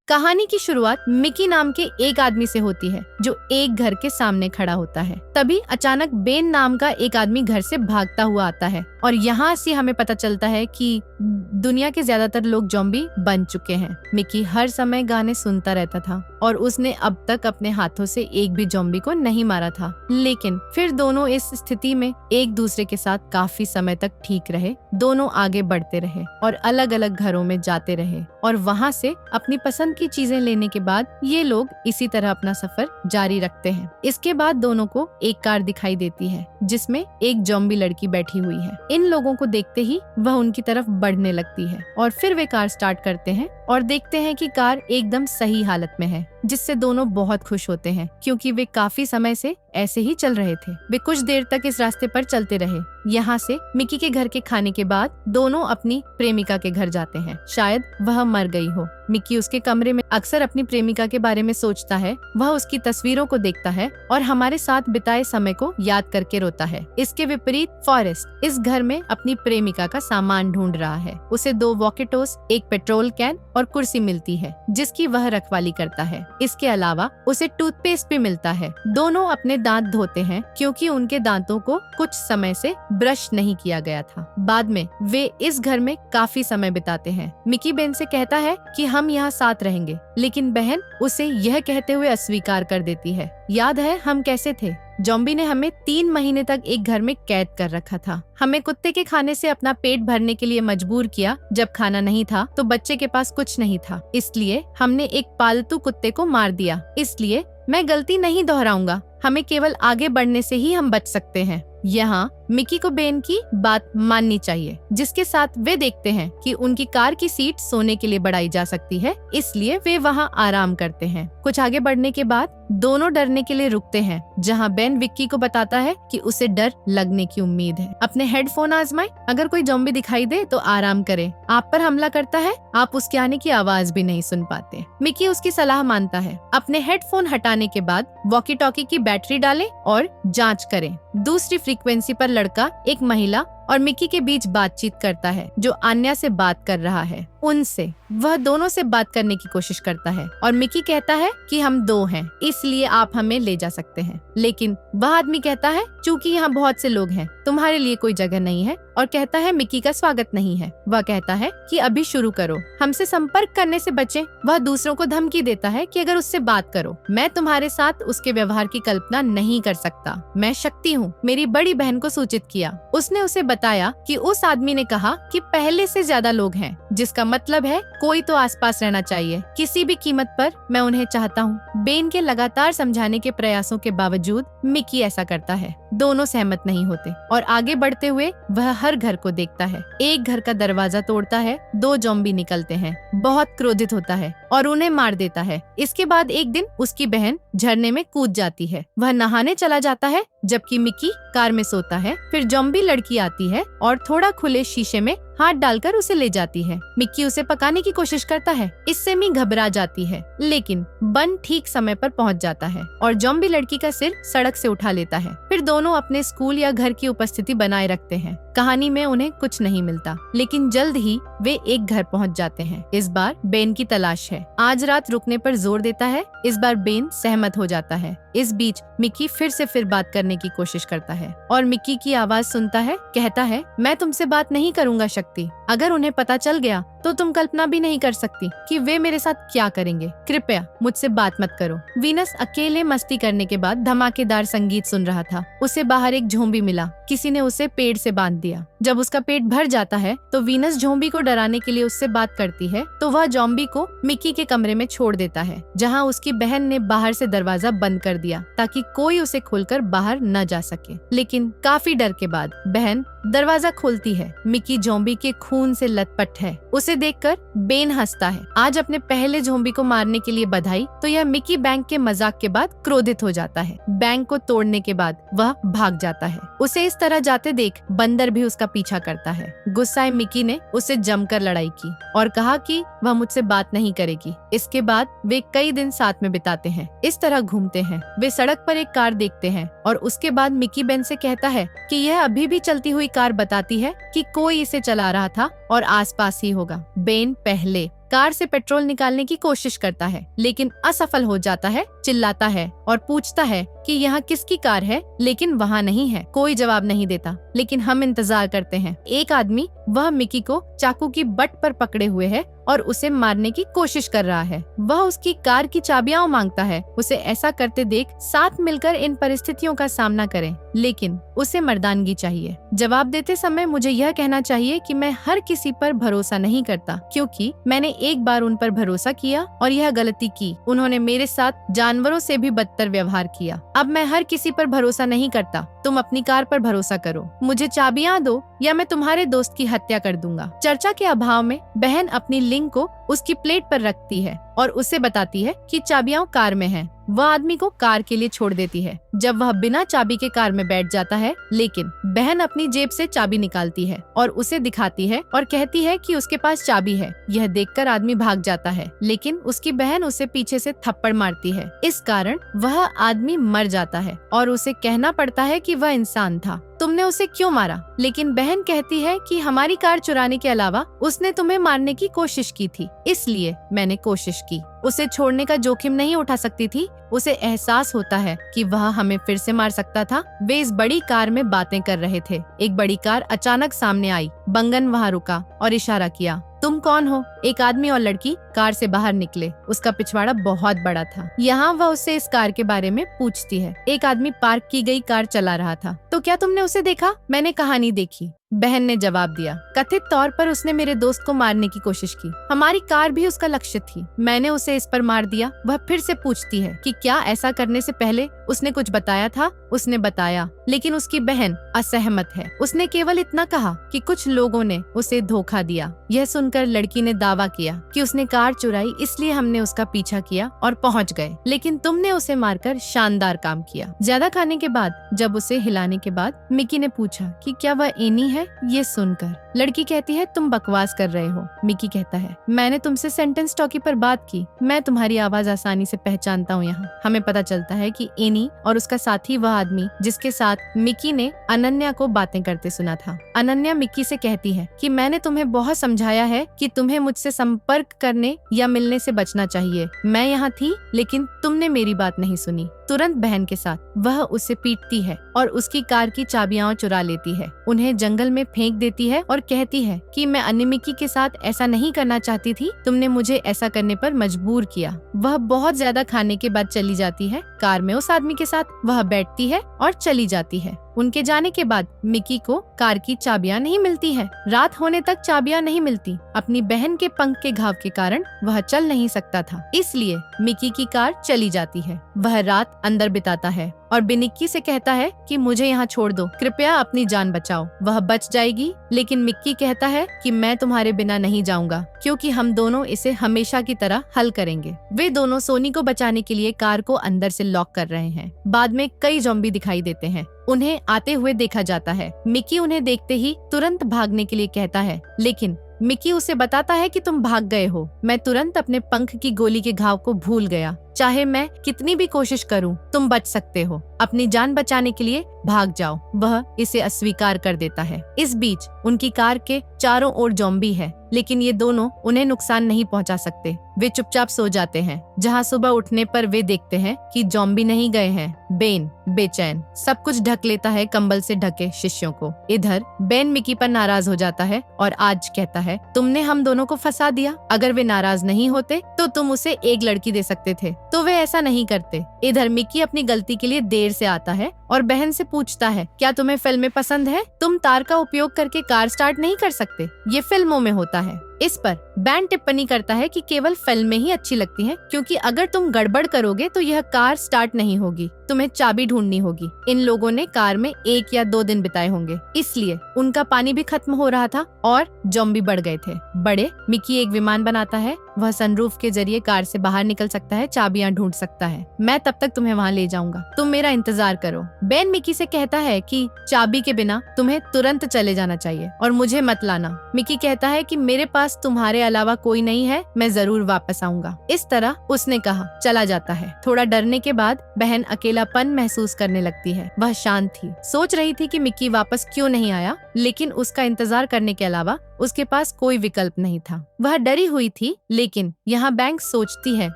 कहानी की शुरुआत मिकी नाम के एक आदमी से होती है जो एक घर के सामने खड़ा होता है। तभी अचानक बेन नाम का एक आदमी घर से भागता हुआ आता है और यहाँ से हमें पता चलता है कि दुनिया के ज्यादातर लोग ज़ॉम्बी बन चुके हैं। मिकी हर समय गाने सुनता रहता था और उसने अब तक अपने हाथों से एक भी ज़ॉम्बी को नहीं मारा था। लेकिन फिर दोनों इस स्थिति में एक दूसरे के साथ काफी समय तक ठीक रहे। दोनों आगे बढ़ते रहे और अलग अलग घरों में जाते रहे और वहाँ से अपनी पसंद की चीजें लेने के बाद ये लोग इसी तरह अपना सफर जारी रखते हैं। इसके बाद दोनों को एक कार दिखाई देती है जिसमें एक ज़ॉम्बी लड़की बैठी हुई है। इन लोगों को देखते ही वह उनकी तरफ बढ़ने लगती है और फिर वे कार स्टार्ट करते हैं और देखते हैं कि कार एकदम सही हालत में है, जिससे दोनों बहुत खुश होते हैं क्योंकि वे काफी समय से ऐसे ही चल रहे थे। वे कुछ देर तक इस रास्ते पर चलते रहे। यहाँ से मिकी के घर के खाने के बाद दोनों अपनी प्रेमिका के घर जाते हैं। शायद वह मर गई हो। मिकी उसके कमरे में अक्सर अपनी प्रेमिका के बारे में सोचता है। वह उसकी तस्वीरों को देखता है और हमारे साथ बिताए समय को याद करके रोता है। इसके विपरीत फॉरेस्ट इस घर में अपनी प्रेमिका का सामान ढूंढ रहा है। उसे 2 वॉकीटॉस, एक पेट्रोल कैन और कुर्सी मिलती है जिसकी वह रखवाली करता है। इसके अलावा उसे टूथपेस्ट भी मिलता है। दोनों अपने दांत धोते हैं क्योंकि उनके दांतों को कुछ समय से ब्रश नहीं किया गया था। बाद में वे इस घर में काफी समय बिताते हैं। मिकी बेन से कहता है कि हम यहाँ साथ रहेंगे, लेकिन बहन उसे यह कहते हुए अस्वीकार कर देती है। याद है हम कैसे थे? ज़ॉम्बी ने हमें 3 महीने तक एक घर में कैद कर रखा था। हमें कुत्ते के खाने से अपना पेट भरने के लिए मजबूर किया। जब खाना नहीं था तो बच्चे के पास कुछ नहीं था, इसलिए हमने एक पालतू कुत्ते को मार दिया। इसलिए मैं गलती नहीं दोहराऊंगा। हमें केवल आगे बढ़ने से ही हम बच सकते हैं। यहाँ मिकी को बेन की बात माननी चाहिए, जिसके साथ वे देखते हैं कि उनकी कार की सीट सोने के लिए बढ़ाई जा सकती है, इसलिए वे वहाँ आराम करते हैं। कुछ आगे बढ़ने के बाद दोनों डरने के लिए रुकते हैं, जहाँ बेन विक्की को बताता है कि उसे डर लगने की उम्मीद है। अपने हेडफोन आजमाएं। अगर कोई ज़ॉम्बी दिखाई दे तो आराम करें। आप पर हमला करता है, आप उसके आने की आवाज भी नहीं सुन पाते। मिकी उसकी सलाह मानता है। अपने हेडफोन हटाने के बाद वॉकी टॉकी की बैटरी डालें और जांच करें। दूसरी फ्रीक्वेंसी पर लड़का एक महिला और मिकी के बीच बातचीत करता है जो आन्या से बात कर रहा है। उनसे वह दोनों से बात करने की कोशिश करता है और मिकी कहता है कि हम 2 हैं, इसलिए आप हमें ले जा सकते हैं। लेकिन वह आदमी कहता है चूंकि यहाँ बहुत से लोग हैं, तुम्हारे लिए कोई जगह नहीं है और कहता है मिकी का स्वागत नहीं है। वह कहता है कि अभी शुरू करो, हमसे संपर्क करने से बचें। वह दूसरों को धमकी देता है कि अगर उससे बात करो, मैं तुम्हारे साथ उसके व्यवहार की कल्पना नहीं कर सकता। मैं शक्ति हूँ। मेरी बड़ी बहन को सूचित किया। उसने उसे बताया कि उस आदमी ने कहा कि पहले से ज्यादा लोग हैं, जिसका मतलब है कोई तो आसपास रहना चाहिए। किसी भी कीमत पर मैं उन्हें चाहता हूँ। बेन के लगातार समझाने के प्रयासों के बावजूद मिकी ऐसा करता है। दोनों सहमत नहीं होते और आगे बढ़ते हुए वह हर घर को देखता है। एक घर का दरवाजा तोड़ता है। 2 ज़ॉम्बी निकलते हैं। बहुत क्रोधित होता है और उन्हें मार देता है। इसके बाद एक दिन उसकी बहन झरने में कूद जाती है। वह नहाने चला जाता है जबकि मिकी कार में सोता है। फिर ज़ॉम्बी लड़की आती है और थोड़ा खुले शीशे में हाथ डालकर उसे ले जाती है। मिकी उसे पकाने की कोशिश करता है। इससे मी घबरा जाती है, लेकिन बन ठीक समय पर पहुंच जाता है और ज़ॉम्बी लड़की का सिर सड़क से उठा लेता है। फिर दोनों अपने स्कूल या घर की उपस्थिति बनाए रखते हैं। कहानी में उन्हें कुछ नहीं मिलता, लेकिन जल्द ही वे एक घर पहुंच जाते हैं। इस बार बेन की तलाश है। आज रात रुकने पर जोर देता है। इस बार बेन सहमत हो जाता है। इस बीच मिकी फिर बात करने की कोशिश करता है और मिकी की आवाज सुनता है। कहता है, मैं तुमसे बात नहीं करूंगा शक्ति। अगर उन्हें पता चल गया तो तुम कल्पना भी नहीं कर सकती कि वे मेरे साथ क्या करेंगे। कृपया मुझसे बात मत करो। वीनस अकेले मस्ती करने के बाद धमाकेदार संगीत सुन रहा था। उसे बाहर एक झोंबी मिला। किसी ने उसे पेड़ से बांध दिया। जब उसका पेट भर जाता है तो वीनस ज़ॉम्बी को डराने के लिए उससे बात करती है, तो वह ज़ॉम्बी को मिकी के कमरे में छोड़ देता है, जहाँ उसकी बहन ने बाहर से दरवाजा बंद कर दिया ताकि कोई उसे खोलकर बाहर न जा सके। लेकिन काफी डर के बाद बहन दरवाजा खोलती है। मिकी ज़ॉम्बी के खून से लथपथ है। उसे देखकर बेन हंसता है। आज अपने पहले ज़ॉम्बी को मारने के लिए बधाई। तो यह मिकी बैंक के मजाक के बाद क्रोधित हो जाता है। बैंक को तोड़ने के बाद वह भाग जाता है। उसे इस तरह जाते देख बंदर भी उसका पीछा करता है। गुस्साए मिकी ने उसे जमकर लड़ाई की और कहा कि वह मुझसे बात नहीं करेगी। इसके बाद वे कई दिन साथ में बिताते हैं। इस तरह घूमते हैं। वे सड़क पर एक कार देखते हैं और उसके बाद मिकी बेन से कहता है कि यह अभी भी चलती हुई कार बताती है कि कोई इसे चला रहा था और आसपास ही होगा। बेन पहले कार से पेट्रोल निकालने की कोशिश करता है, लेकिन असफल हो जाता है, चिल्लाता है और पूछता है कि यहाँ किसकी कार है, लेकिन वहाँ नहीं है। कोई जवाब नहीं देता, लेकिन हम इंतजार करते हैं। एक आदमी वह मिकी को चाकू की बट पर पकड़े हुए है और उसे मारने की कोशिश कर रहा है। वह उसकी कार की चाबियां मांगता है। उसे ऐसा करते देख साथ मिलकर इन परिस्थितियों का सामना करें, लेकिन उसे मर्दानगी चाहिए। जवाब देते समय मुझे यह कहना चाहिए कि मैं हर किसी पर भरोसा नहीं करता, क्योंकि मैंने एक बार उन पर भरोसा किया और यह गलती की। उन्होंने मेरे साथ जानवरों से भी बदतर व्यवहार किया। अब मैं हर किसी पर भरोसा नहीं करता। तुम अपनी कार पर भरोसा करो। मुझे चाबियां दो या मैं तुम्हारे दोस्त की हत्या कर दूंगा। चर्चा के अभाव में बहन अपनी लिंक को उसकी प्लेट पर रखती है और उसे बताती है कि चाबियां कार में हैं। वह आदमी को कार के लिए छोड़ देती है। जब वह बिना चाबी के कार में बैठ जाता है, लेकिन बहन अपनी जेब से चाबी निकालती है और उसे दिखाती है और कहती है कि उसके पास चाबी है। यह देखकर आदमी भाग जाता है, लेकिन उसकी बहन उसे पीछे से थप्पड़ मारती है। इस कारण वह आदमी मर जाता है और उसे कहना पड़ता है कि वह इंसान था। तुमने उसे क्यों मारा? लेकिन बहन कहती है कि हमारी कार चुराने के अलावा उसने तुम्हें मारने की कोशिश की थी, इसलिए मैंने कोशिश की। उसे छोड़ने का जोखिम नहीं उठा सकती थी। उसे एहसास होता है कि वह हमें फिर से मार सकता था। वे इस बड़ी कार में बातें कर रहे थे। एक बड़ी कार अचानक सामने आई। बंगन वहाँ रुका और इशारा किया। तुम कौन हो? एक आदमी और लड़की कार से बाहर निकले। उसका पिछवाड़ा बहुत बड़ा था। यहाँ वह उससे इस कार के बारे में पूछती है। एक आदमी पार्क की गई कार चला रहा था। तो क्या तुमने उसे देखा? मैंने कहानी देखी, बहन ने जवाब दिया। कथित तौर पर उसने मेरे दोस्त को मारने की कोशिश की। हमारी कार भी उसका लक्ष्य थी। मैंने उसे इस पर मार दिया। वह फिर से पूछती है कि क्या ऐसा करने से पहले उसने कुछ बताया था? उसने बताया, लेकिन उसकी बहन असहमत है। उसने केवल इतना कहा कि कुछ लोगों ने उसे धोखा दिया। यह सुनकर लड़की ने दावा किया कि उसने कार चुराई, इसलिए हमने उसका पीछा किया और पहुंच गए, लेकिन तुमने उसे मारकर शानदार काम किया। ज्यादा खाने के बाद जब उसे हिलाने के बाद मिकी ने पूछा कि क्या वह एनी है? ये सुनकर लड़की कहती है, तुम बकवास कर रहे हो। मिकी कहता है, मैंने तुमसे सेंटेंस टॉकी पर बात की। मैं तुम्हारी आवाज आसानी से पहचानता हूँ। यहाँ हमें पता चलता है कि एनी और उसका साथी वह आदमी जिसके साथ मिकी ने अनन्या को बातें करते सुना था। अनन्या मिकी से कहती है कि मैंने तुम्हें बहुत समझाया है कि तुम्हें मुझसे संपर्क करने या मिलने से बचना चाहिए। मैं यहाँ थी, लेकिन तुमने मेरी बात नहीं सुनी। तुरंत बहन के साथ वह उसे पीटती है और उसकी कार की चाबियां चुरा लेती है। उन्हें जंगल में फेंक देती है और कहती है कि मैं अन्य मिकी के साथ ऐसा नहीं करना चाहती थी। तुमने मुझे ऐसा करने पर मजबूर किया। वह बहुत ज्यादा खाने के बाद चली जाती है। कार में उस आदमी के साथ वह बैठती है और चली जाती है। उनके जाने के बाद मिकी को कार की चाबियां नहीं मिलती है। रात होने तक चाबियां नहीं मिलती। अपनी बहन के पंख के घाव के कारण वह चल नहीं सकता था, इसलिए मिकी की कार चली जाती है। वह रात अंदर बिताता है और बिनिक्की से कहता है कि मुझे यहाँ छोड़ दो, कृपया अपनी जान बचाओ। वह बच जाएगी, लेकिन मिक्की कहता है कि मैं तुम्हारे बिना नहीं जाऊंगा, क्योंकि हम दोनों इसे हमेशा की तरह हल करेंगे। वे दोनों सोनी को बचाने के लिए कार को अंदर से लॉक कर रहे हैं। बाद में कई ज़ॉम्बी दिखाई देते हैं। उन्हें आते हुए देखा जाता है। मिक्की उन्हें देखते ही तुरंत भागने के लिए कहता है, लेकिन मिक्की उसे बताता है कि तुम भाग गए हो। मैं तुरंत अपने पंख की गोली के घाव को भूल गया। चाहे मैं कितनी भी कोशिश करूं, तुम बच सकते हो। अपनी जान बचाने के लिए भाग जाओ। वह इसे अस्वीकार कर देता है। इस बीच उनकी कार के चारों ओर ज़ॉम्बी है, लेकिन ये दोनों उन्हें नुकसान नहीं पहुंचा सकते। वे चुपचाप सो जाते हैं। जहां सुबह उठने पर वे देखते हैं कि ज़ॉम्बी नहीं गए हैं। बेन बेचैन सब कुछ ढक लेता है कंबल से ढके शिष्यों को। इधर बेन मिकी पर नाराज हो जाता है और आज कहता है, तुमने हम दोनों को फंसा दिया। अगर वे नाराज नहीं होते तो तुम उसे एक लड़की दे सकते थे, तो वे ऐसा नहीं करते। इधर मिकी अपनी गलती के लिए देर से आता है और बहन से पूछता है, क्या तुम्हें फिल्में पसंद है? तुम तार का उपयोग करके कार स्टार्ट नहीं कर सकते? ये फिल्मों में होता है। इस पर बैन टिप्पणी करता है कि केवल फिल्में ही अच्छी लगती हैं, क्योंकि अगर तुम गड़बड़ करोगे तो यह कार स्टार्ट नहीं होगी। तुम्हें चाबी ढूंढनी होगी। इन लोगों ने कार में 1 या 2 दिन बिताए होंगे, इसलिए उनका पानी भी खत्म हो रहा था और ज़ॉम्बी बढ़ गए थे। बड़े मिकी एक विमान बनाता है। वह सनरूफ के जरिए कार से बाहर निकल सकता है, चाबियां ढूंढ सकता है। मैं तब तक तुम्हें वहाँ ले जाऊंगा, तुम मेरा इंतजार करो। बेन मिकी से कहता है कि चाबी के बिना तुम्हें तुरंत चले जाना चाहिए और मुझे मत लाना। मिकी कहता है कि मेरे पास तुम्हारे अलावा कोई नहीं है, मैं जरूर वापस आऊंगा। इस तरह उसने कहा, चला जाता है। थोड़ा डरने के बाद बहन अकेलापन महसूस करने लगती है। वह शांत थी, सोच रही थी कि मिकी वापस क्यों नहीं आया, लेकिन उसका इंतजार करने के अलावा उसके पास कोई विकल्प नहीं था। वह डरी हुई थी, लेकिन यहाँ बैंक्स सोचती है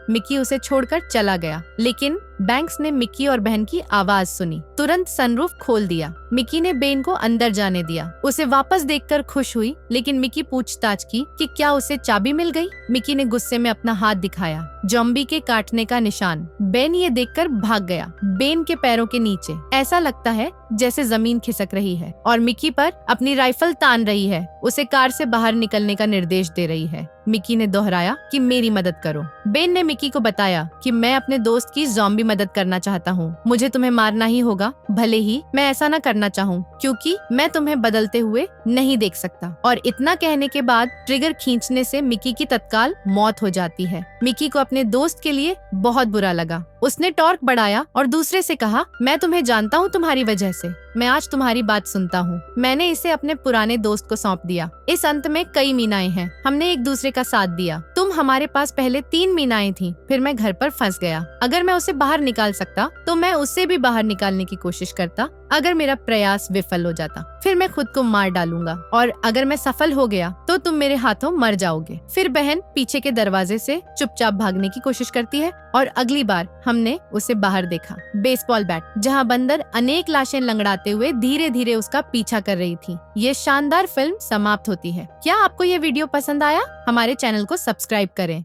मिकी उसे छोड़कर चला गया। लेकिन बैंक्स ने मिकी और बहन की आवाज सुनी, तुरंत सनरूफ खोल दिया। मिकी ने बेन को अंदर जाने दिया। उसे वापस देखकर खुश हुई, लेकिन मिकी पूछताछ की कि क्या उसे चाबी मिल गई। मिकी ने गुस्से में अपना हाथ दिखाया, जॉम्बी के काटने का निशान। बेन ये देखकर भाग गया। बेन के पैरों के नीचे ऐसा लगता है जैसे जमीन खिसक रही है और मिकी पर अपनी राइफल तान रही है, उसे कार से बाहर निकलने का निर्देश दे रही है। मिकी ने दोहराया कि मेरी मदद करो। बेन ने मिकी को बताया कि मैं अपने दोस्त की ज़ॉम्बी मदद करना चाहता हूँ, मुझे तुम्हें मारना ही होगा, भले ही मैं ऐसा न करना चाहूँ, क्योंकि मैं तुम्हें बदलते हुए नहीं देख सकता। और इतना कहने के बाद ट्रिगर खींचने से मिकी की तत्काल मौत हो जाती है। मिकी को अपने दोस्त के लिए बहुत बुरा लगा। उसने टॉर्क बढ़ाया और दूसरे से कहा, मैं तुम्हें जानता हूँ तुम्हारी वजह से, मैं आज तुम्हारी बात सुनता हूँ। मैंने इसे अपने पुराने दोस्त को सौंप दिया। इस अंत में कई मीनाएं हैं, हमने एक दूसरे का साथ दिया। तुम हमारे पास पहले 3 मीनाएं थी, फिर मैं घर पर फंस गया। अगर मैं उसे बाहर निकाल सकता तो मैं उससे भी बाहर निकालने की कोशिश करता। अगर मेरा प्रयास विफल हो जाता फिर मैं खुद को मार डालूंगा, और अगर मैं सफल हो गया तो तुम मेरे हाथों मर जाओगे। फिर बहन पीछे के दरवाजे से चुपचाप भागने की कोशिश करती है और अगली बार हमने उसे बाहर देखा, बेसबॉल बैट, जहां बंदर अनेक लाशें लंगड़ाते हुए धीरे धीरे उसका पीछा कर रही थी। ये शानदार फिल्म समाप्त होती है। क्या आपको ये वीडियो पसंद आया? हमारे चैनल को सब्सक्राइब करें।